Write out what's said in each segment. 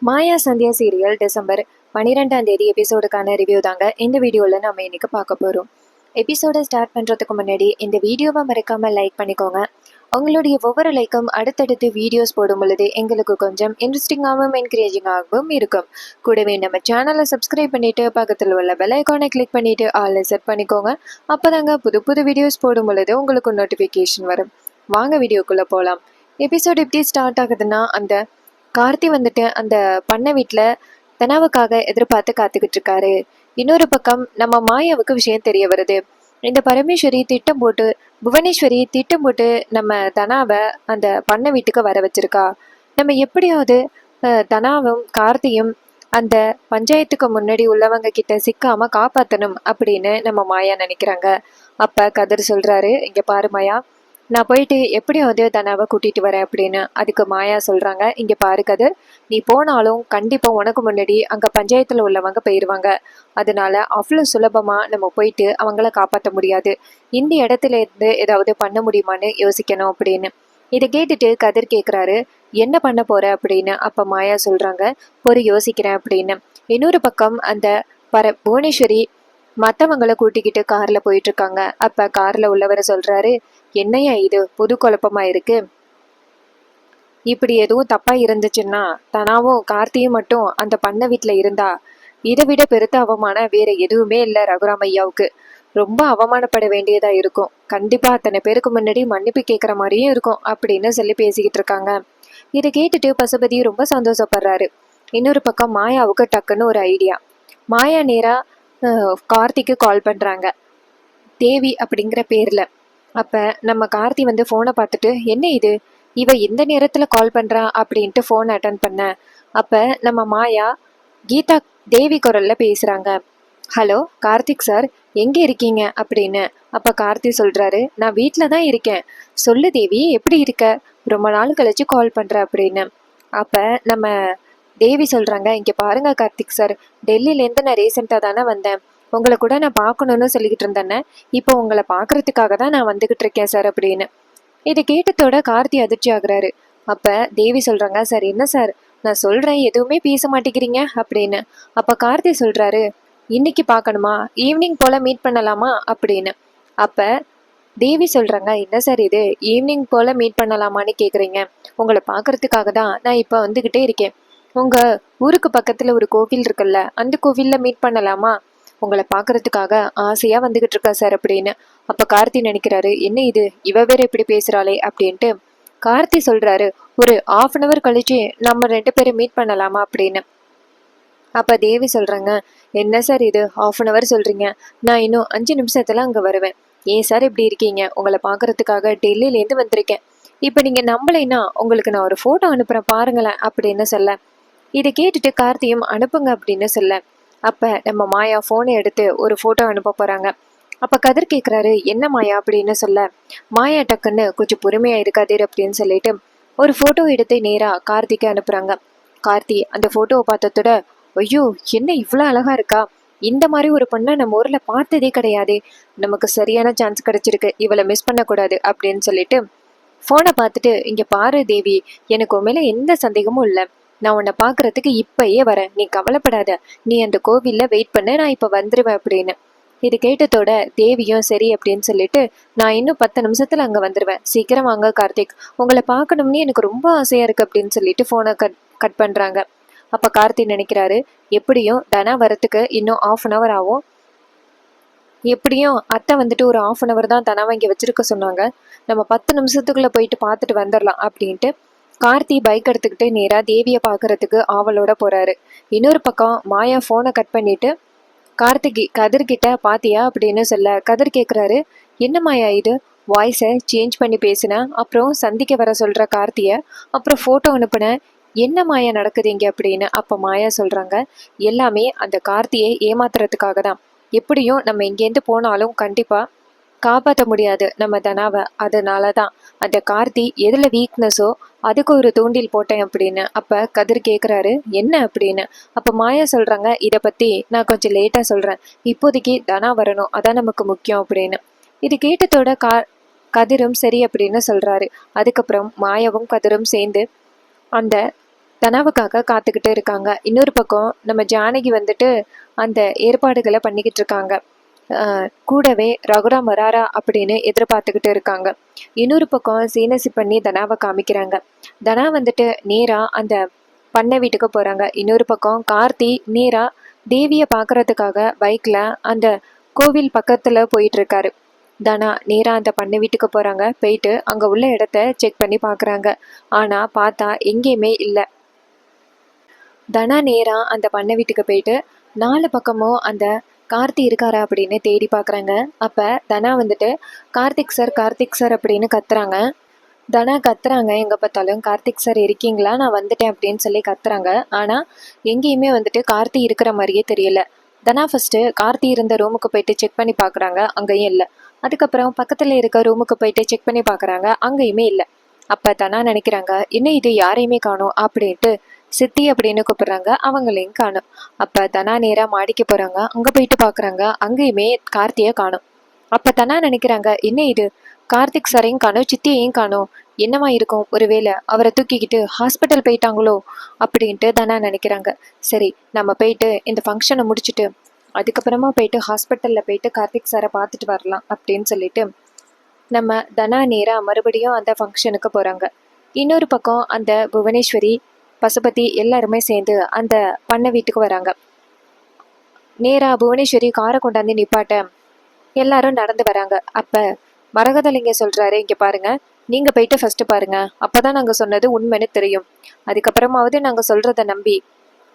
மாயா Sandhya serial December 12ஆம் தேதி எபிசோடுக்கான review தாங்க இந்த வீடியோவில் நம்ம இன்னைக்கு பார்க்க போகிறோம். எபிசோடை ஸ்டார்ட் பண்ணுறதுக்கு முன்னாடி இந்த வீடியோவை மறக்காமல் லைக் பண்ணிக்கோங்க. உங்களுடைய ஒவ்வொரு லைக்கும் அடுத்தடுத்து வீடியோஸ் போடும் பொழுது எங்களுக்கு கொஞ்சம் இன்ட்ரெஸ்டிங்காகவும் என்கரேஜிங்காகவும் இருக்கும். கூடவே நம்ம சேனலை சப்ஸ்கிரைப் பண்ணிவிட்டு பக்கத்தில் உள்ள பெல் ஐக்கானை கிளிக் பண்ணிவிட்டு ஆல் செட் பண்ணிக்கோங்க. அப்போ தாங்க புது புது வீடியோஸ் போடும் பொழுது உங்களுக்கு நோட்டிஃபிகேஷன் வரும். வாங்க வீடியோக்குள்ளே போகலாம். எபிசோடு எப்படி ஸ்டார்ட் ஆகுதுன்னா, அந்த கார்த்தி வந்துட்டு அந்த பண்ணை வீட்டில் தனாவுக்காக எதிர்பார்த்து காத்துக்கிட்டு இருக்காரு. இன்னொரு பக்கம் நம்ம மாயாவுக்கு விஷயம் தெரிய வருது. இந்த பரமேஸ்வரி திட்டம் போட்டு புவனேஸ்வரி திட்டம் போட்டு நம்ம தனாவை அந்த பண்ணை வீட்டுக்கு வர வச்சிருக்கா. நம்ம எப்படியாவது தனாவும் கார்த்தியும் அந்த பஞ்சாயத்துக்கு முன்னாடி உள்ளவங்க கிட்ட சிக்காம காப்பாற்றணும் அப்படின்னு நம்ம மாயா நினைக்கிறாங்க. அப்ப கதிர் சொல்றாரு, இங்க பாரு மாயா, நான் போயிட்டு எப்படியாவது தனாவை கூட்டிட்டு வரேன் அப்படின்னு. அதுக்கு மாயா சொல்றாங்க, இங்க பாரு கதிர், நீ போனாலும் கண்டிப்பா உனக்கு முன்னாடி அங்க பஞ்சாயத்துல உள்ளவங்க போயிருவாங்க. அதனால அவ்வளோ சுலபமா நம்ம போயிட்டு அவங்கள காப்பாற்ற முடியாது. இந்த இடத்துல இருந்து ஏதாவது பண்ண முடியுமான்னு யோசிக்கணும் அப்படின்னு. இதை கேட்டுட்டு கதிர் கேட்குறாரு, என்ன பண்ண போற அப்படின்னு. அப்ப மாயா சொல்றாங்க, பொறு யோசிக்கிறேன் அப்படின்னு. இன்னொரு பக்கம் அந்த புவனேஸ்வரி மற்றவங்களை கூட்டிக்கிட்டு கார்ல போயிட்டு இருக்காங்க. அப்ப கார்ல உள்ளவரை சொல்றாரு, என்னையா இது புது குழப்பமா இருக்கு, இப்படி எதுவும் தப்பா இருந்துச்சுன்னா தனாவும் கார்த்தியும் மட்டும் அந்த பண்ண வீட்டுல இருந்தா இதை விட பெருத்த அவமானம் வேற எதுவுமே இல்லை ரகுராம் ஐயாவுக்கு. ரொம்ப அவமானப்பட வேண்டியதா இருக்கும். கண்டிப்பா அத்தனை பேருக்கு முன்னாடி மன்னிப்பு கேட்குற மாதிரியும் இருக்கும் அப்படின்னு சொல்லி பேசிக்கிட்டு இருக்காங்க. இதை கேட்டுட்டு பசுபதி ரொம்ப சந்தோஷப்படுறாரு. இன்னொரு பக்கம் மாயாவுக்கு டக்குன்னு ஒரு ஐடியா. மாயா நேரா கார்த்திக்கு கால் பண்றாங்க, தேவி அப்படிங்கிற பேர்ல. அப்ப நம்ம கார்த்தி வந்து போனை பார்த்துட்டு, என்ன இது, இவ இந்த நேரத்துல கால் பண்றா அப்படின்ட்டு போன் அட்டன் பண்ண. அப்ப நம்ம மாயா கீதா தேவி குரல்ல பேசுறாங்க. ஹலோ கார்த்திக் சார், எங்க இருக்கீங்க அப்படின்னு. அப்ப கார்த்தி சொல்றாரு, நான் வீட்டுல தான் இருக்கேன். சொல்லு தேவி, எப்படி இருக்க, ரொம்ப நாள் கழிச்சு கால் பண்ற அப்படின்னு. அப்ப நம்ம தேவி சொல்றாங்க, இங்க பாருங்க கார்த்திக் சார், டெல்லியிலேருந்து நான் ரீசெண்டா தானே வந்தேன். உங்களை கூட நான் பார்க்கணும்னு சொல்லிக்கிட்டு இருந்தேன்னு, இப்போ உங்களை பார்க்கறதுக்காக தான் நான் வந்துகிட்டு இருக்கேன் சார் அப்படின்னு. இதை கேட்டதோட கார்த்தி அதிர்ச்சி ஆகுறாரு. அப்ப தேவி சொல்றாங்க, சார் என்ன சார், நான் சொல்றேன் எதுவுமே பேச மாட்டேங்கிறீங்க அப்படின்னு. அப்ப கார்த்தி சொல்றாரு, இன்னைக்கு பார்க்கணுமா, ஈவினிங் போல மீட் பண்ணலாமா அப்படின்னு. அப்ப தேவி சொல்றாங்க, என்ன சார் இது, ஈவினிங் போல மீட் பண்ணலாமான்னு கேக்குறீங்க, உங்களை பார்க்கறதுக்காக தான் நான் இப்போ வந்துகிட்டே இருக்கேன். உங்க ஊருக்கு பக்கத்துல ஒரு கோவில் இருக்குல்ல, அந்த கோவில்ல மீட் பண்ணலாமா, உங்களை பார்க்கறதுக்காக ஆசையா வந்துகிட்டு இருக்கா சார் அப்படின்னு. அப்ப கார்த்தி நினைக்கிறாரு, என்ன இது, இவ வேற இப்படி பேசுறாளே அப்படின்ட்டு. கார்த்தி சொல்றாரு, ஒரு 1/2 கழிச்சு நம்ம 2 பேரும் மீட் பண்ணலாமா அப்படின்னு. அப்ப தேவி சொல்றாங்க, என்ன சார் இது 1/2 சொல்றீங்க, நான் இன்னும் 5 நிமிஷத்துல அங்க வருவேன். ஏன் சார் இப்படி இருக்கீங்க, உங்களை பார்க்கறதுக்காக டெல்லியிலேருந்து வந்திருக்கேன். இப்ப நீங்க நம்பலைன்னா உங்களுக்கு நான் ஒரு போட்டோ அனுப்புறேன் பாருங்களேன் அப்படின்னு சொல்ல. இதை கேட்டுட்டு கார்த்தியும் அனுப்புங்க அப்படின்னு சொல்ல. அப்ப நம்ம மாயா போனை எடுத்து ஒரு போட்டோ அனுப்ப போறாங்க. அப்ப கதிர் கேக்குறாரு, என்ன மாயா அப்படின்னு சொல்ல. மாயா டக்குன்னு கொஞ்சம் பொறுமையா இருக்காதீர் அப்படின்னு சொல்லிட்டு ஒரு போட்டோ எடுத்து நேரா கார்த்திக்கு அனுப்புறாங்க. கார்த்தி அந்த போட்டோவை பார்த்ததோட, ஐயோ என்ன இவ்வளோ அழகா இருக்கா, இந்த மாதிரி ஒரு பொண்ணை நம்ம ஊர்ல பார்த்ததே கிடையாது, நமக்கு சரியான சான்ஸ் கிடைச்சிருக்கு, இவளை மிஸ் பண்ணக்கூடாது அப்படின்னு சொல்லிட்டு போனை பார்த்துட்டு, இங்க பாரு தேவி, எனக்கு உன் மேல எந்த சந்தேகமும் இல்லை, நான் உன்னை பாக்குறதுக்கு இப்பயே வரேன், நீ கவலைப்படாத, நீ அந்த கோவில்ல வெயிட் பண்ண, நான் இப்ப வந்துருவேன் அப்படின்னு. இது கேட்டதோட தேவியும் சரி அப்படின்னு சொல்லிட்டு, நான் இன்னும் 10 நிமிஷத்துல அங்க வந்துருவேன், சீக்கிரம் வாங்க கார்த்திக், உங்களை பார்க்கணும்னு எனக்கு ரொம்ப ஆசையா இருக்கு அப்படின்னு சொல்லிட்டு போனை கட் பண்றாங்க. அப்ப கார்த்தி நினைக்கிறாரு, எப்படியும் தனா வரத்துக்கு இன்னும் 1/2 ஆகும், எப்படியும் அத்தை வந்துட்டு ஒரு 1/2 தான் தனாவை இங்க வச்சிருக்க சொன்னாங்க, நம்ம 10 நிமிஷத்துக்குள்ள போயிட்டு பார்த்துட்டு வந்துடலாம் அப்படின்ட்டு கார்த்தி பைக் எடுத்துக்கிட்டு நேரா தேவியை பார்க்கறதுக்கு ஆவலோட போறாரு. இன்னொரு பக்கம் மாயா போனை கட் பண்ணிட்டு கார்த்திகி கதிர்கிட்ட பாத்தியா அப்படின்னு சொல்ல. கதிர் கேட்குறாரு, என்ன மாயா இது, வாய்ஸை சேஞ்ச் பண்ணி பேசினேன், அப்புறம் சந்திக்க வர சொல்ற கார்த்திய, அப்புறம் போட்டோ அனுப்புனேன், என்ன மாயா நடக்குது இங்க அப்படின்னு. அப்ப மாயா சொல்றாங்க, எல்லாமே அந்த கார்த்தியை ஏமாத்துறதுக்காக தான், எப்படியும் நம்ம இங்கேருந்து போனாலும் கண்டிப்பா காப்பாற்ற முடியாது நம்ம தனாவை, அதனால தான் அந்த கார்த்தி எதுல வீக்னஸோ அதுக்கு ஒரு தூண்டில் போட்டேன் அப்படின்னு. அப்ப கதிர் கேட்குறாரு, என்ன அப்படின்னு. அப்ப மாயா சொல்றாங்க, இதை பத்தி நான் கொஞ்சம் லேட்டா சொல்றேன், இப்போதைக்கு தனா வரணும், அதான் நமக்கு முக்கியம் அப்படின்னு. இது கேட்டதோட கதிரும் சரி அப்படின்னு சொல்றாரு. அதுக்கப்புறம் மாயாவும் கதிரும் சேர்ந்து அந்த தனாவுக்காக காத்துக்கிட்டு இருக்காங்க. இன்னொரு பக்கம் நம்ம ஜானகி வந்துட்டு அந்த ஏற்பாடுகளை பண்ணிக்கிட்டு இருக்காங்க. கூடவே ரகுராம் வராரா அப்படின்னு எதிர்பார்த்துக்கிட்டு இருக்காங்க. இன்னொரு பக்கம் சீனசி பண்ணி தனாவை காமிக்கிறாங்க. தனா வந்துட்டு நேரா அந்த பண்ணை வீட்டுக்கு போறாங்க. இன்னொரு பக்கம் கார்த்தி நேரா தேவியை பார்க்கறதுக்காக பைக்ல அந்த கோவில் பக்கத்துல போயிட்டு இருக்காரு. தனா நேரா அந்த பண்ணை வீட்டுக்கு போறாங்க. போயிட்டு அங்க உள்ள இடத்த செக் பண்ணி பாக்குறாங்க. ஆனா பார்த்தா எங்கேயுமே இல்லை. தனா நேரா அந்த பண்ணை வீட்டுக்கு போயிட்டு 4 பக்கமும் அந்த கார்த்தி இருக்காரா அப்படின்னு தேடி பார்க்குறாங்க. அப்போ தனா வந்துட்டு கார்த்திக் சார் அப்படின்னு கத்துறாங்க. தனா கத்துறாங்க, எங்கே பார்த்தாலும் கார்த்திக் சார் இருக்கீங்களா, நான் வந்துட்டேன் அப்படின்னு சொல்லி கத்துறாங்க. ஆனால் எங்கேயுமே வந்துட்டு கார்த்தி இருக்கிற மாதிரியே தெரியல. தனா ஃபஸ்ட்டு கார்த்தி இருந்த ரூமுக்கு போயிட்டு செக் பண்ணி பார்க்குறாங்க, அங்கேயும் இல்லை. அதுக்கப்புறம் பக்கத்தில் இருக்க ரூமுக்கு போயிட்டு செக் பண்ணி பார்க்குறாங்க, அங்கேயுமே இல்லை. அப்போ தனா நினைக்கிறாங்க, இன்னும் இது யாரையுமே காணும் அப்படின்ட்டு சித்தி அப்படின்னு கூப்பிடுறாங்க, அவங்களையும் காணும். அப்ப தனா நேரா மாடிக்கு போறாங்க. அங்க போயிட்டு பாக்குறாங்க, அங்கேயுமே கார்த்தியை காணும். அப்ப தனா நினைக்கிறாங்க, என்ன இது கார்த்திக் சாரையும் காணும், சித்தியையும் காணும், என்னவா இருக்கும், ஒருவேளை அவரை தூக்கிக்கிட்டு ஹாஸ்பிட்டல் போயிட்டாங்களோ அப்படின்ட்டு தனா நினைக்கிறாங்க. சரி, நம்ம போயிட்டு இந்த ஃபங்க்ஷனை முடிச்சுட்டு அதுக்கப்புறமா போயிட்டு ஹாஸ்பிட்டல்ல போயிட்டு கார்த்திக் சாரை பார்த்துட்டு வரலாம் அப்படின்னு சொல்லிட்டு நம்ம தனா நேரா மறுபடியும் அந்த ஃபங்க்ஷனுக்கு போறாங்க. இன்னொரு பக்கம் அந்த புவனேஸ்வரி பசுபதி எல்லாருமே சேர்ந்து அந்த பண்ணை வீட்டுக்கு வராங்க. நேரா புவனேஸ்வரி காரை கொண்டாந்து நிப்பாட்ட எல்லாரும் நடந்து வராங்க. அப்ப மரகதலிங்க சொல்றாரு, இங்க பாருங்க, நீங்க போயிட்டு ஃபர்ஸ்ட் பாருங்க, அப்பதான் நாங்க சொன்னது உண்மைன்னு தெரியும். அதுக்கப்புறமாவது நாங்க சொல்றத நம்பி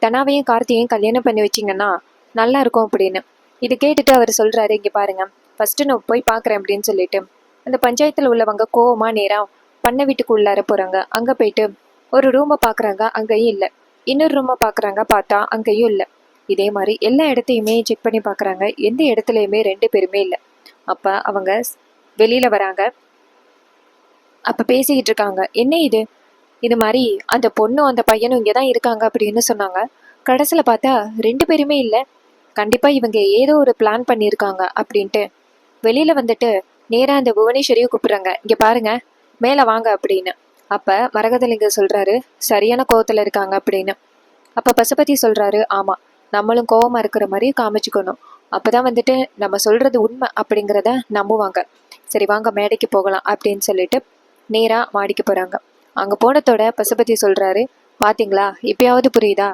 தனாவையும் கார்த்தியையும் கல்யாணம் பண்ணி வச்சிங்கன்னா நல்லா இருக்கும் அப்படின்னு. இது கேட்டுட்டு அவர் சொல்றாரு, இங்க பாருங்க, ஃபர்ஸ்ட் நான் போய் பாக்குறேன் அப்படின்னு சொல்லிட்டு அந்த பஞ்சாயத்துல உள்ளவங்க கோவமா நேரா பண்ணை வீட்டுக்கு உள்ளார போறாங்க. அங்க போயிட்டு ஒரு ரூமை பாக்குறாங்க, அங்கேயும் இல்லை. இன்னொரு ரூமை பாக்குறாங்க, பார்த்தா அங்கேயும் இல்லை. இதே மாதிரி எல்லா இடத்தையுமே செக் பண்ணி பாக்குறாங்க, எந்த இடத்துலயுமே 2 பேருமே இல்லை. அப்ப அவங்க வெளியில வராங்க. அப்ப பேசிக்கிட்டு இருக்காங்க, என்ன இது, இது மாதிரி அந்த பொண்ணும் அந்த பையனும் இங்கதான் இருக்காங்க அப்படின்னு சொன்னாங்க. கடைசியில பார்த்தா 2 பேருமே இல்லை. கண்டிப்பா இவங்க ஏதோ ஒரு பிளான் பண்ணியிருக்காங்க அப்படின்ட்டு வெளியில வந்துட்டு நேரா அந்த புவனேஸ்வரியை கூப்பிடுறாங்க, இங்க பாருங்க, மேல வாங்க அப்படின்னு. அப்ப மரகதலிங்கம் சொல்றாரு, சரியான கோவத்துல இருக்காங்க அப்படின்னு. அப்ப பசுபதி சொல்றாரு, ஆமா, நம்மளும் கோவமா இருக்கிற மாதிரி காமிச்சுக்கணும், அப்பதான் வந்துட்டு நம்ம சொல்றது உண்மை அப்படிங்கிறத நம்புவாங்க. சரி வாங்க மேடைக்கு போகலாம் அப்படின்னு சொல்லிட்டு நேரா மாடிக்கு போறாங்க. அங்க போனதோட பசுபதி சொல்றாரு, பாத்தீங்களா, இப்பயாவது புரியுதா,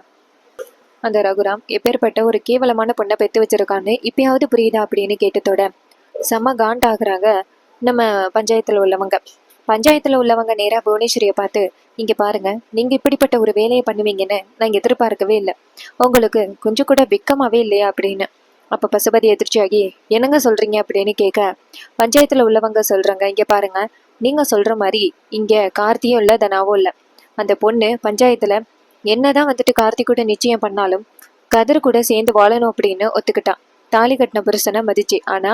அந்த ரகுராம் எப்பேற்பட்ட ஒரு கேவலமான பொண்ணை பெத்து வச்சிருக்கான்னு இப்பயாவது புரியுதா அப்படின்னு கேட்டதோட செம்ம காண்டாகிறாங்க நம்ம பஞ்சாயத்துல உள்ளவங்க நேரா புவனேஸ்வரியை பார்த்து, இங்க பாருங்க, நீங்க இப்படிப்பட்ட ஒரு வேலையை பண்ணுவீங்கன்னு நான் எதிர்பார்க்கவே இல்லை, உங்களுக்கு கொஞ்சம் கூட வெக்கமாவே இல்லையா அப்படின்னு. அப்ப பசுபதி எதிர்ச்சியாகி, என்னங்க சொல்றீங்க அப்படின்னு கேட்க பஞ்சாயத்துல உள்ளவங்க சொல்றாங்க, இங்க பாருங்க, நீங்க சொல்ற மாதிரி இங்க கார்த்தியும் இல்ல தனாவும் இல்ல, அந்த பொண்ணு பஞ்சாயத்துல என்னதான் வந்துட்டு கார்த்தி கூட நிச்சயம் பண்ணாலும் கதிர் கூட சேர்ந்து வாழணும் அப்படின்னு ஒத்துக்கிட்டான், தாலி கட்டின புருஷனை மதிச்சு. ஆனா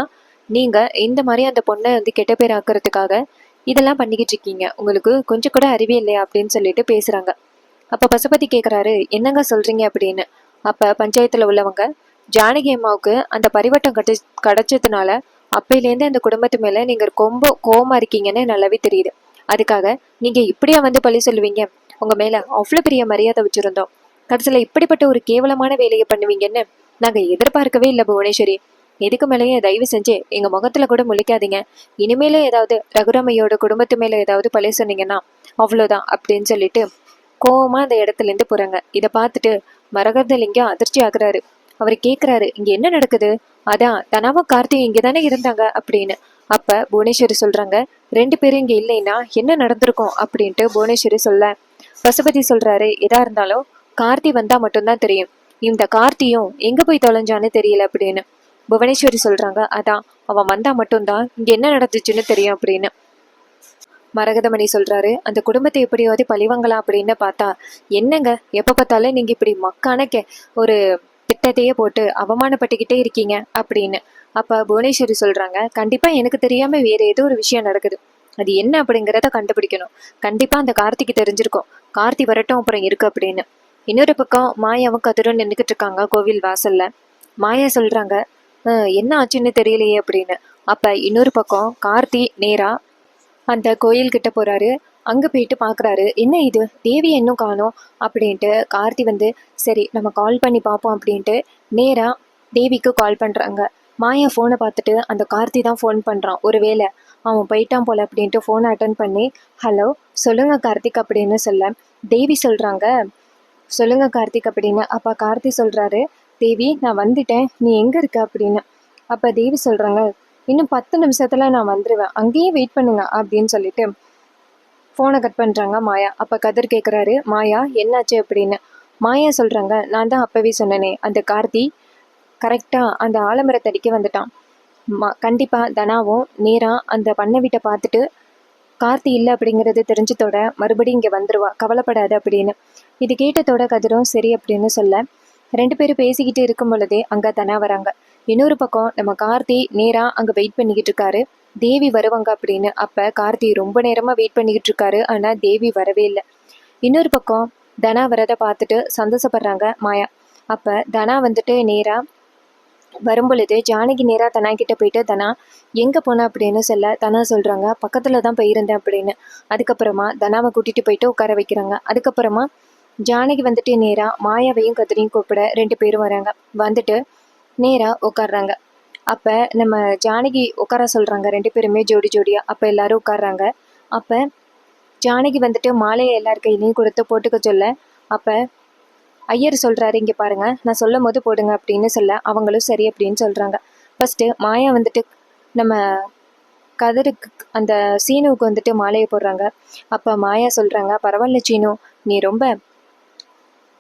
நீங்க இந்த மாதிரி அந்த பொண்ணை வந்து கெட்ட பேர் ஆக்குறதுக்காக இதெல்லாம் பண்ணிக்கிட்டு இருக்கீங்க, உங்களுக்கு கொஞ்சம் கூட அறிவே இல்லையா அப்படின்னு சொல்லிட்டு பேசுறாங்க. அப்ப பசுபதி கேக்குறாரு, என்னங்க சொல்றீங்க அப்படின்னு. அப்ப பஞ்சாயத்துல உள்ளவங்க, ஜானகி அம்மாவுக்கு அந்த பரிவட்டம் கிடைச்சதுனால அப்பையிலேருந்து அந்த குடும்பத்து மேல நீங்க ரொம்ப கோவமா இருக்கீங்கன்னு நல்லாவே தெரியுது, அதுக்காக நீங்க இப்படியா வந்து பழி சொல்லுவீங்க, உங்க மேல அவ்வளவு பெரிய மரியாதை வச்சிருந்தோம், கடைசியில இப்படிப்பட்ட ஒரு கேவலமான வேலையை பண்ணுவீங்கன்னு நாங்க எதிர்பார்க்கவே இல்லை புவனேஸ்வரி, எதுக்கு மேலேயும் தயவு செஞ்சு எங்க முகத்துல கூட முழிக்காதீங்க, இனிமேல ஏதாவது ரகுராமையோட குடும்பத்து மேல ஏதாவது பழி சொன்னீங்கன்னா அவ்வளவுதான் அப்படின்னு சொல்லிட்டு கோவமா அந்த இடத்துல இருந்து போறாங்க. இதை பார்த்துட்டு மரகதலிங்கம் அதிர்ச்சி ஆகுறாரு. அவர் கேக்குறாரு, இங்க என்ன நடக்குது, அதான் தனாவும் கார்த்தியும் இங்க தானே இருந்தாங்க அப்படின்னு. அப்ப புவனேஸ்வரி சொல்றாங்க, 2 பேரும் இங்க இல்லைன்னா என்ன நடந்திருக்கும் அப்படின்ட்டு புவனேஸ்வரி சொல்ல பசுபதி சொல்றாரு, எதா இருந்தாலும் கார்த்தி வந்தா மட்டும்தான் தெரியும், இந்த கார்த்தியும் எங்க போய் தொலைஞ்சான்னு தெரியல அப்படின்னு. புவனேஸ்வரி சொல்றாங்க, அதான் அவன் வந்தா மட்டும்தான் இங்க என்ன நடந்துச்சுன்னு தெரியும் அப்படின்னு. மரகதமணி சொல்றாரு, அந்த குடும்பத்தை எப்படியாவது பழிவாங்கலாம் அப்படின்னு பார்த்தா என்னங்க எப்ப பார்த்தாலும் நீங்க இப்படி மக்கான ஒரு திட்டத்தையே போட்டு அவமானப்பட்டுக்கிட்டே இருக்கீங்க அப்படின்னு. அப்ப புவனேஸ்வரி சொல்றாங்க, கண்டிப்பா எனக்கு தெரியாம வேற ஏதோ ஒரு விஷயம் நடக்குது, அது என்ன அப்படிங்கிறத கண்டுபிடிக்கணும், கண்டிப்பா அந்த கார்த்திக்கு தெரிஞ்சிருக்கும், கார்த்தி வரட்டும் அப்புறம் இருக்கு அப்படின்னு. இன்னொரு பக்கம் மாயாவும் கதிரும் நின்றுக்கிட்டு இருக்காங்க கோவில் வாசல்ல. மாயா சொல்றாங்க, என்ன ஆச்சுன்னு தெரியலையே அப்படின்னு. அப்ப இன்னொரு பக்கம் கார்த்தி நேரா அந்த கோயில் கிட்ட போறாரு. அங்கே போயிட்டு பார்க்குறாரு, என்ன இது தேவி இன்னும் காணோம் அப்படின்ட்டு. கார்த்தி வந்து சரி நம்ம கால் பண்ணி பார்ப்போம் அப்படின்ட்டு நேராக தேவிக்கு கால் பண்ணுறாங்க. மாயா ஃபோனை பார்த்துட்டு அந்த கார்த்தி தான் ஃபோன் பண்ணுறான். ஒருவேளை அவன் போயிட்டான் போல அப்படின்ட்டு ஃபோனை அட்டன் பண்ணி ஹலோ சொல்லுங்கள் கார்த்திக் அப்படின்னு சொல்ல தேவி சொல்கிறாங்க சொல்லுங்கள் கார்த்திக் அப்படின்னு. அப்போ கார்த்தி சொல்கிறாரு, தேவி நான் வந்துட்டேன், நீ எங்கே இருக்க அப்படின்னு. அப்போ தேவி சொல்கிறாங்க, இன்னும் 10 நிமிஷத்தில் நான் வந்துடுவேன், அங்கேயே வெயிட் பண்ணுங்க அப்படின்னு சொல்லிட்டு ஃபோனை கட் பண்ணுறாங்க மாயா. அப்போ கதிர் கேட்குறாரு, மாயா என்னாச்சு அப்படின்னு. மாயா சொல்கிறாங்க, நான் தான் அப்போவே சொன்னனே அந்த கார்த்தி கரெக்டாக அந்த ஆலமரத்தடிக்கு வந்துட்டான். கண்டிப்பாக தனாவும் நேராக அந்த பண்ணை வீட்டை பார்த்துட்டு கார்த்தி இல்லை அப்படிங்கிறது தெரிஞ்சதோட மறுபடியும் இங்கே வந்துடுவா, கவலைப்படாது அப்படின்னு. இது கேட்டதோட கதிரும் சரி அப்படின்னு சொல்ல 2 பேரும் பேசிக்கிட்டு இருக்கும் பொழுதே அங்கே தனா வராங்க. இன்னொரு பக்கம் நம்ம கார்த்தி நேராக அங்கே வெயிட் பண்ணிக்கிட்டு இருக்காரு, தேவி வருவாங்க அப்படின்னு. அப்போ கார்த்தி ரொம்ப நேரமாக வெயிட் பண்ணிக்கிட்டு இருக்காரு, ஆனால் தேவி வரவே இல்லை. இன்னொரு பக்கம் தனா வரதை பார்த்துட்டு சந்தோஷப்படுறாங்க மாயா. அப்போ தனா வந்துட்டு நேராக வரும்பொழுது ஜானகி நேராக தனா கிட்ட போயிட்டு தனா எங்கே போன அப்படின்னு சொல்ல தனா சொல்கிறாங்க பக்கத்தில் தான் போயிருந்தேன் அப்படின்னு. அதுக்கப்புறமா தனாவை கூட்டிகிட்டு போயிட்டு உட்கார வைக்கிறாங்க. அதுக்கப்புறமா ஜானகி வந்துட்டு நேராக மாயாவையும் கதிரையும் கூப்பிட 2 பேரும் வராங்க. வந்துட்டு நேராக உட்காடுறாங்க. அப்போ நம்ம ஜானகி உட்கார சொல்கிறாங்க 2 பேருமே ஜோடி ஜோடியாக. அப்போ எல்லாரும் உட்காடுறாங்க. அப்போ ஜானகி வந்துட்டு மாலையை எல்லார் கையிலையும் கொடுத்து போட்டுக்க சொல்ல அப்போ ஐயர் சொல்கிறாரு, இங்கே பாருங்கள் நான் சொல்லும் போது போடுங்க அப்படின்னு சொல்ல அவங்களும் சரி அப்படின்னு சொல்கிறாங்க. ஃபஸ்ட்டு மாயா வந்துட்டு நம்ம கதருக்கு அந்த சீனுவுக்கு வந்துட்டு மாலையை போடுறாங்க. அப்போ மாயா சொல்கிறாங்க, பரவாயில்ல சீனு, நீ ரொம்ப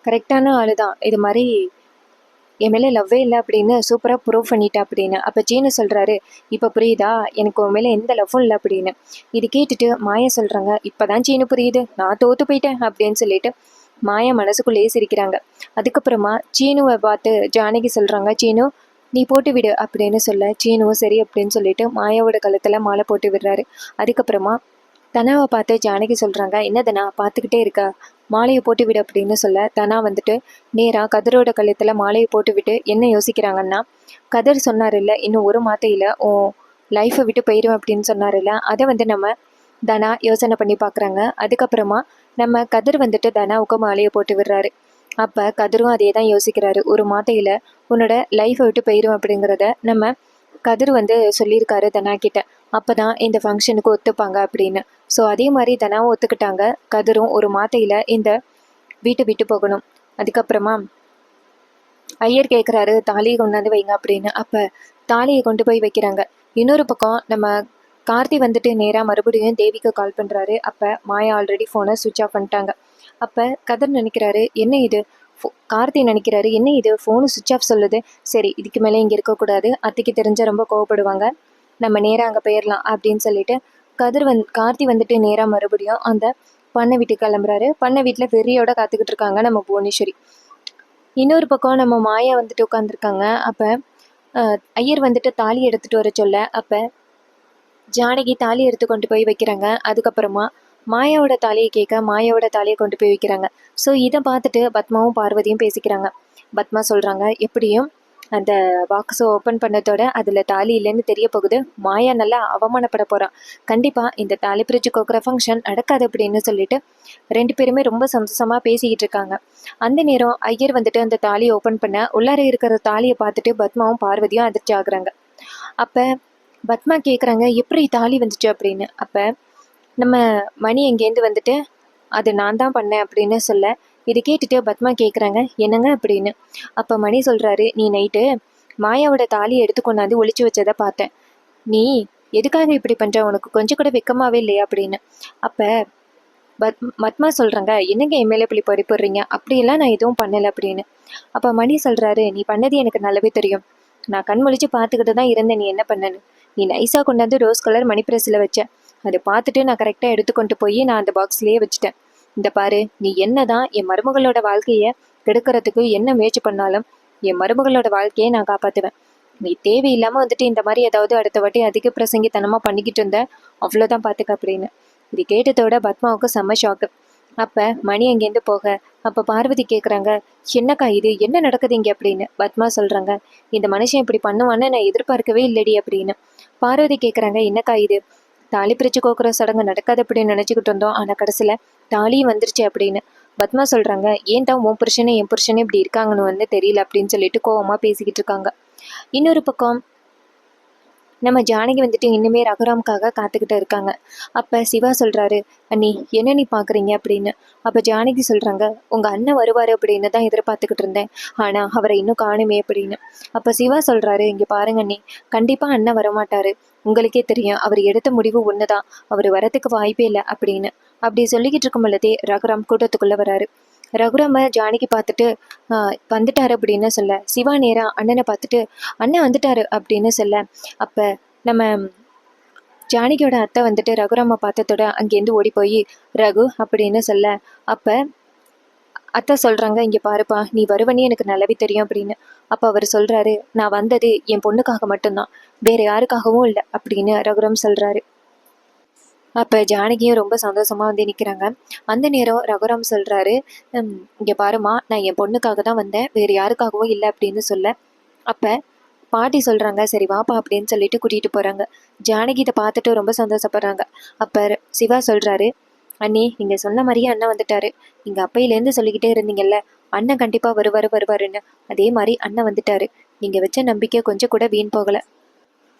கரெக்டான ஆளு தான், இது மாதிரி என் மேலே லவ்வே இல்லை அப்படின்னு சூப்பராக ப்ரூவ் பண்ணிட்டா அப்படின்னு. அப்போ சீனு சொல்கிறாரு, இப்போ புரியுதா எனக்கு உன் மேலே எந்த லவ்வும் இல்லை அப்படின்னு. இது கேட்டுட்டு மாயா சொல்கிறாங்க, இப்போ தான் சீனு புரியுது, நான் தோற்று போயிட்டேன் அப்படின்னு சொல்லிட்டு மாயா மனசுக்குள்ளேயே சிரிக்கிறாங்க. அதுக்கப்புறமா சீனுவை பார்த்து ஜானகி சொல்கிறாங்க, சீனு நீ போட்டு விடு அப்படின்னு சொல்ல சீனுவும் சரி அப்படின்னு சொல்லிட்டு மாயாவோட கழுத்தில் மாலை போட்டு விடுறாரு. அதுக்கப்புறமா தனாவை பார்த்து ஜானகி சொல்கிறாங்க, என்ன தனா பார்த்துக்கிட்டே இருக்க, மாலையை போட்டு விடு அப்படின்னு சொல்ல தனா வந்துட்டு நேராக கதிரோட கழுத்தில் மாலையை போட்டு விட்டு என்ன யோசிக்கிறாங்கன்னா, கதிர் சொன்னார் இல்லை இன்னும் ஒரு மாத்தையில் உன் லைஃப்பை விட்டு போயிடுவேன் அப்படின்னு சொன்னார் இல்லை, அதை வந்து நம்ம தனா யோசனை பண்ணி பார்க்குறாங்க. அதுக்கப்புறமா நம்ம கதிர் வந்துட்டு தனாவுக்கு மாலையை போட்டு விடுறாரு. அப்போ கதிரும் அதே தான் யோசிக்கிறாரு, ஒரு மாத்தையில் உன்னோட லைஃப்பை விட்டு போயிடும் அப்படிங்கிறத நம்ம கதிர் வந்து சொல்லியிருக்காரு தனா கிட்ட, அப்போ தான் இந்த ஃபங்க்ஷனுக்கு ஒத்துப்பாங்க அப்படின்னு. ஸோ அதே மாதிரி தனாவும் ஒத்துக்கிட்டாங்க. கதிரும் ஒரு மாத்தையில் இந்த வீட்டை விட்டு போகணும். அதுக்கப்புறமா ஐயர் கேட்குறாரு, தாலியை கொண்டாந்து வைங்க அப்படின்னு. அப்போ தாலியை கொண்டு போய் வைக்கிறாங்க. இன்னொரு பக்கம் நம்ம கார்த்தி வந்துட்டு நேராக மறுபடியும் தேவிக்கு கால் பண்ணுறாரு. அப்போ மாயா ஆல்ரெடி ஃபோனை சுவிட்ச் ஆஃப் பண்ணிட்டாங்க. அப்போ கதிர் நினைக்கிறாரு, என்ன இது கார்த்தி நினைக்கிறாரு, என்ன இது ஃபோனு சுவிட்ச் ஆஃப் சொல்லுது, சரி இதுக்கு மேலே இங்கே இருக்கக்கூடாது, அத்தைக்கு தெரிஞ்ச ரொம்ப கோவப்படுவாங்க, நம்ம நேராக அங்கே போயிடலாம் அப்படின்னு சொல்லிட்டு கார்த்தி வந்துட்டு நேராக மறுபடியும் அந்த பண்ணை வீட்டுக்கு கிளம்புறாரு. பண்ணை வீட்டில் வெறியோட காத்துக்கிட்டு இருக்காங்க நம்ம புவனேஸ்வரி. இன்னொரு பக்கம் நம்ம மாயா வந்துட்டு உட்காந்துருக்காங்க. அப்போ ஐயர் வந்துட்டு தாலி எடுத்துகிட்டு வர சொல்ல அப்போ ஜானகி தாலி எடுத்து கொண்டு போய் வைக்கிறாங்க. அதுக்கப்புறமா மாயாவோட தாலியை கேட்க மாயாவோட தாலியை கொண்டு போய் வைக்கிறாங்க. ஸோ இதை பார்த்துட்டு பத்மாவும் பார்வதியும் பேசிக்கிறாங்க. பத்மா சொல்கிறாங்க, எப்படியும் அந்த பாக்ஸை ஓப்பன் பண்ணதோட அதில் தாலி இல்லைன்னு தெரிய போகுது, மாயா நல்லா அவமானப்பட போகிறான், கண்டிப்பாக இந்த தாலி பிரிச்சு கோக்குற ஃபங்க்ஷன் நடக்காது அப்படின்னு சொல்லிட்டு 2 பேருமே ரொம்ப சந்தோஷமாக பேசிக்கிட்டு இருக்காங்க. அந்த நேரம் ஐயர் வந்துட்டு அந்த தாலியை ஓப்பன் பண்ண உள்ளார இருக்கிற தாலியை பார்த்துட்டு பத்மாவும் பார்வதியும் அதிர்ச்சி ஆகுறாங்க. அப்போ பத்மா கேட்குறாங்க, எப்படி தாலி வந்துச்சு அப்படின்னு. அப்போ நம்ம மணி எங்கேருந்து வந்துட்டு அது நான் தான் பண்ணேன் அப்படின்னு சொல்ல இது கேட்டுட்டு பத்மா கேட்குறாங்க, என்னங்க அப்படின்னு. அப்போ மணி சொல்கிறாரு, நீ நைட்டு மாயாவோட தாலியை எடுத்து கொண்டாந்து ஒளிச்சு வச்சதை பார்த்தேன், நீ எதுக்காக இப்படி பண்ணுற, உனக்கு கொஞ்சம் கூட வெக்கமாவே இல்லையா அப்படின்னு. அப்போ பத்மா சொல்கிறாங்க, என்னங்க எம்எல்ஏ இப்படி போடுறீங்க, அப்படியெல்லாம் நான் எதுவும் பண்ணலை அப்படின்னு. அப்போ மணி சொல்கிறாரு, நீ பண்ணது எனக்கு நல்லாவே தெரியும், நான் கண் முழிச்சு பார்த்துக்கிட்டு தான் இருந்தேன் நீ என்ன பண்ணேன்னு. நீ நைஸாக கொண்டாந்து ரோஸ் கலர் மணி ப்ரெஸ்ஸில் வச்ச, அதை பார்த்துட்டு நான் கரெக்டாக எடுத்துக்கொண்டு போய் நான் அந்த பாக்ஸ்லேயே வச்சுட்டேன். இந்த பாரு, நீ என்ன தான் என் மருமகளோட வாழ்க்கையை கெடுக்கிறதுக்கு என்ன முயற்சி பண்ணாலும் என் மருமகளோட வாழ்க்கையை நான் காப்பாற்றுவேன். நீ தேவையில்லாமல் வந்துட்டு இந்த மாதிரி ஏதாவது அடுத்த வாட்டி அதிக பிரசங்கித்தனமாக பண்ணிக்கிட்டு இருந்த, அவ்வளோதான் பார்த்துக்க அப்படின்னு. இது கேட்டதோட பத்மாவுக்கு செம்ம ஷாக்கு. அப்போ மணி அங்கேருந்து போக அப்போ பார்வதி கேட்குறாங்க, என்னக்கா இது என்ன நடக்குது இங்கே அப்படின்னு. பத்மா சொல்கிறாங்க, இந்த மனுஷன் இப்படி பண்ணுவான்னு நான் எதிர்பார்க்கவே இல்லடி அப்படின்னு. பார்வதி கேட்குறாங்க, என்னக்கா இது தாலி பிரித்து கோக்குற சடங்கு நடக்காது அப்படின்னு நினச்சிக்கிட்டு இருந்தோம். ஆனால் கடைசியில் தாலியும் வந்துருச்சு அப்படின்னு பத்மா சொல்கிறாங்க. ஏன் தான் உன் புருஷனே என் புருஷனே இப்படி இருக்காங்கன்னு வந்து தெரியல அப்படின்னு சொல்லிட்டு கோவமாக பேசிக்கிட்டு இருக்காங்க. இன்னொரு பக்கம் நம்ம ஜானகி வந்துட்டு இன்னுமே ரகுராமுக்காக காத்துக்கிட்டு இருக்காங்க. அப்போ சிவா சொல்கிறாரு, அண்ணி என்ன நீ பார்க்குறீங்க அப்படின்னு. அப்போ ஜானகி சொல்கிறாங்க, உங்கள் அண்ணன் வருவார் அப்படின்னு தான் எதிர்பார்த்துக்கிட்டு இருந்தேன், ஆனால் அவரை இன்னும் காணுமே அப்படின்னு. அப்போ சிவா சொல்கிறாரு, இங்கே பாருங்க அண்ணி, கண்டிப்பாக அண்ணன் வரமாட்டார். உங்களுக்கே தெரியும், அவர் எடுத்த முடிவு ஒன்று தான், அவர் வரத்துக்கு வாய்ப்பே இல்லை அப்படின்னு. அப்படி சொல்லிக்கிட்டு இருக்கும் பொழுதே ரகுராம் கூட்டத்துக்குள்ளே வராரு. ரகுராம ஜானகி பார்த்துட்டு வந்துட்டாரு அப்படின்னு சொல்ல, சிவா நேரா அண்ணனை பார்த்துட்டு அண்ணன் வந்துட்டாரு அப்படின்னு சொல்ல, அப்போ நம்ம ஜானகியோட அத்தை வந்துட்டு ரகுராம பார்த்ததோட அங்கேருந்து ஓடி போய் ரகு அப்படின்னு சொல்ல, அப்போ அத்தை சொல்கிறாங்க, இங்கே பாருப்பா, நீ வருவனே எனக்கு நல்லாவே தெரியும் அப்படின்னு. அப்போ அவர் சொல்கிறாரு, நான் வந்தது என் பொண்ணுக்காக மட்டும்தான், வேறு யாருக்காகவும் இல்லை அப்படின்னு ரகுராம் சொல்கிறாரு. அப்போ ஜானகியும் ரொம்ப சந்தோஷமாக வந்து நிற்கிறாங்க. அந்த நேரம் ரகுராம் சொல்கிறாரு, இங்கே பாருமா, நான் என் பொண்ணுக்காக தான் வந்தேன், வேறு யாருக்காகவும் இல்லை அப்படின்னு சொல்ல. அப்போ பாட்டி சொல்கிறாங்க, சரி வாப்பா அப்படின்னு சொல்லிட்டு கூட்டிகிட்டு போகிறாங்க. ஜானகி இதை பார்த்துட்டு ரொம்ப சந்தோஷப்படுறாங்க. அப்போ சிவா சொல்கிறாரு, அண்ணி நீங்கள் சொன்ன மாதிரியே அண்ணன் வந்துட்டாரு. நீங்கள் அப்பையிலேருந்து சொல்லிக்கிட்டே இருந்தீங்கல்ல, அண்ணன் கண்டிப்பாக வருவாருன்னு. அதே மாதிரி அண்ணன் வந்துட்டாரு. நீங்கள் வச்ச நம்பிக்கை கொஞ்சம் கூட வீண் போகலை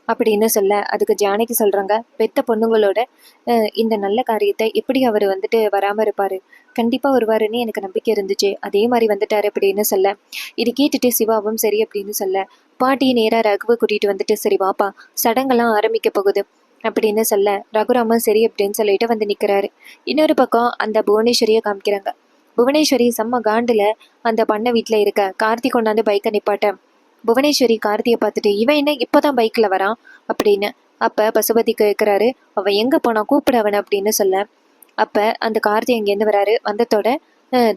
அப்படின்னு சொல்ல, அதுக்கு ஜானகி சொல்கிறாங்க, பெத்த பொண்ணுங்களோட இந்த நல்ல காரியத்தை எப்படி அவர் வந்துட்டு வராமல் இருப்பார், கண்டிப்பாக வருவாருன்னு எனக்கு நம்பிக்கை இருந்துச்சு, அதே மாதிரி வந்துட்டார் அப்படின்னு சொல்ல. இது கேட்டுட்டு சிவாவும் சரி அப்படின்னு சொல்ல, பாட்டி நேராக ரகுவை கூட்டிகிட்டு வந்துட்டு, சரி வாப்பா, சடங்கெல்லாம் ஆரம்பிக்க போகுது அப்படின்னு சொல்ல, ரகுராமன் சரி அப்படின்னு சொல்லிட்டு வந்து நிற்கிறாரு. இன்னொரு பக்கம் அந்த புவனேஸ்வரியை காமிக்கிறாங்க. புவனேஸ்வரி செம்ம காண்டில் அந்த பண்ணை வீட்டில் இருக்க கார்த்திக் கொண்டாந்து பைக்கை நிப்பாட்ட, புவனேஸ்வரி கார்த்தியை பார்த்துட்டு, இவன் என்ன இப்போதான் பைக்கில் வரான் அப்படின்னு. அப்போ பசுபதி கேட்குறாரு, அவன் எங்கே போனான், கூப்பிட அவனை அப்படின்னு சொல்ல. அப்போ அந்த கார்த்தி அங்கேருந்து வராரு. வந்ததோட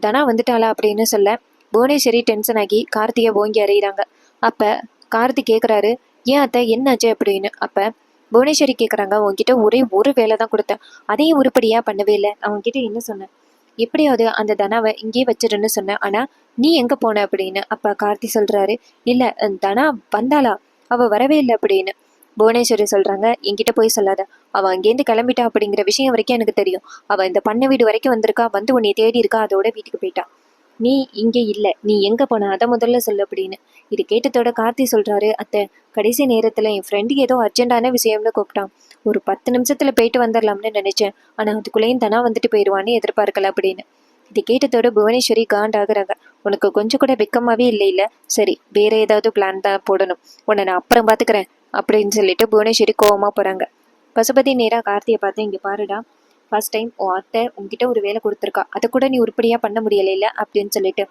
தனா வந்துட்டாளா அப்படின்னு சொல்ல, புவனேஸ்வரி டென்ஷன் ஆகி கார்த்தியை ஓங்கி அறிகிறாங்க. அப்போ கார்த்தி கேட்குறாரு, ஏன் அத்தை என்னாச்சு அப்படின்னு. அப்போ புவனேஸ்வரி கேட்குறாங்க, உங்ககிட்ட ஒரே ஒரு வேலை தான் கொடுத்தேன், அதையும் உருப்படியாக பண்ணவே இல்லை, அவங்ககிட்ட என்ன சொன்னேன், எப்படியாவது அந்த தனாவை இங்கேயே வச்சிருன்னு சொன்னேன், ஆனால் நீ எங்கே போன அப்படின்னு. அப்போ கார்த்தி சொல்கிறாரு, இல்லை தனா வந்தாளா, அவள் வரவே இல்லை அப்படின்னு. புவனேஸ்வரி சொல்கிறாங்க, என்கிட்ட போய் சொல்லாத, அவள் அங்கேருந்து கிளம்பிட்டா அப்படிங்கிற விஷயம் வரைக்கும் எனக்கு தெரியும். அவள் இந்த பண்ணை வீடு வரைக்கும் வந்திருக்கா, வந்து உன்னை தேடி இருக்கா, அதோட வீட்டுக்கு போயிட்டா, நீ இங்கே இல்லை, நீ எங்கே போன அதை முதல்ல சொல்லு அப்படின்னு. இது கேட்டதோட கார்த்தி சொல்கிறாரு, அத்தை கடைசி நேரத்தில் என் ஃப்ரெண்டு ஏதோ அர்ஜென்ட்டான விஷயம்னு கூப்பிட்டான், ஒரு 10 நிமிஷத்தில் போயிட்டு வந்துடலாம்னு நினச்சேன், ஆனால் அதுக்குள்ளேயும் தானா வந்துட்டு போயிடுவான்னு எதிர்பார்க்கல அப்படின்னு. இது கேட்டதோட புவனேஸ்வரி காண்டாகிறாங்க. உனக்கு கொஞ்சம் கூட வெக்கமாகவே இல்லை, சரி வேற ஏதாவது பிளான் தான் போடணும், உன்னை நான் அப்புறம் பார்த்துக்கிறேன் அப்படின்னு சொல்லிட்டு புவனேஸ்வரி கோவமாக போகிறாங்க. பசுபதி நேராக கார்த்தியை பார்த்து, இங்கே பாருடா, ஃபர்ஸ்ட் டைம் உன் அத்தை உங்ககிட்ட ஒரு வேலை கொடுத்துருக்கா, அதை கூட நீ உருப்படியாக பண்ண முடியலைல்ல அப்படின்னு சொல்லிட்டு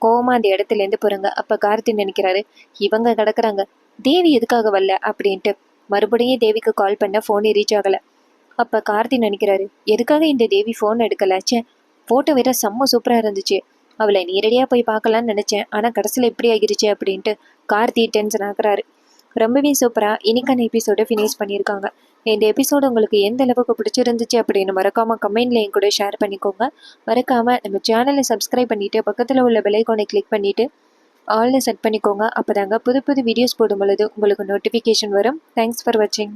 கோவமாக அந்த இடத்துலேருந்து போகிறாங்க. அப்போ கார்த்தி நினைக்கிறாரு, இவங்க கிடக்குறாங்க, தேவி எதுக்காக வரல அப்படின்ட்டு. மறுபடியும் தேவிக்கு கால் பண்ண ஃபோன் ரீச் ஆகலை. அப்போ கார்த்தி நினைக்கிறாரு, எதுக்காக இந்த தேவி ஃபோன் எடுக்கலாச்சே, ஃபோட்டோ வேற செம்ம சூப்பராக இருந்துச்சு, அவளை நேரடியாக போய் பார்க்கலான்னு நினச்சேன், ஆனால் கடைசியில் எப்படி ஆகிருச்சு அப்படின்ட்டு கார்த்தி டென்ஷன் ஆகுறாரு. ரொம்பவே சூப்பராக இன்னைக்கான எபிசோடை ஃபினிஷ் பண்ணியிருக்காங்க. இந்த எபிசோடு உங்களுக்கு எந்த அளவுக்கு பிடிச்சிருந்துச்சு அப்படின்னு மறக்காமல் கமெண்ட்ல என் கூட ஷேர் பண்ணிக்கோங்க. மறக்காமல் நம்ம சேனலை சப்ஸ்கிரைப் பண்ணிவிட்டு பக்கத்தில் உள்ள பெல் ஐகானை கிளிக் பண்ணிவிட்டு ஆல்னு செட் பண்ணிக்கோங்க. அப்போ தாங்க புது புது வீடியோஸ் போடும் பொழுது உங்களுக்கு நோட்டிஃபிகேஷன் வரும். தேங்க்ஸ் ஃபார் வாட்சிங்.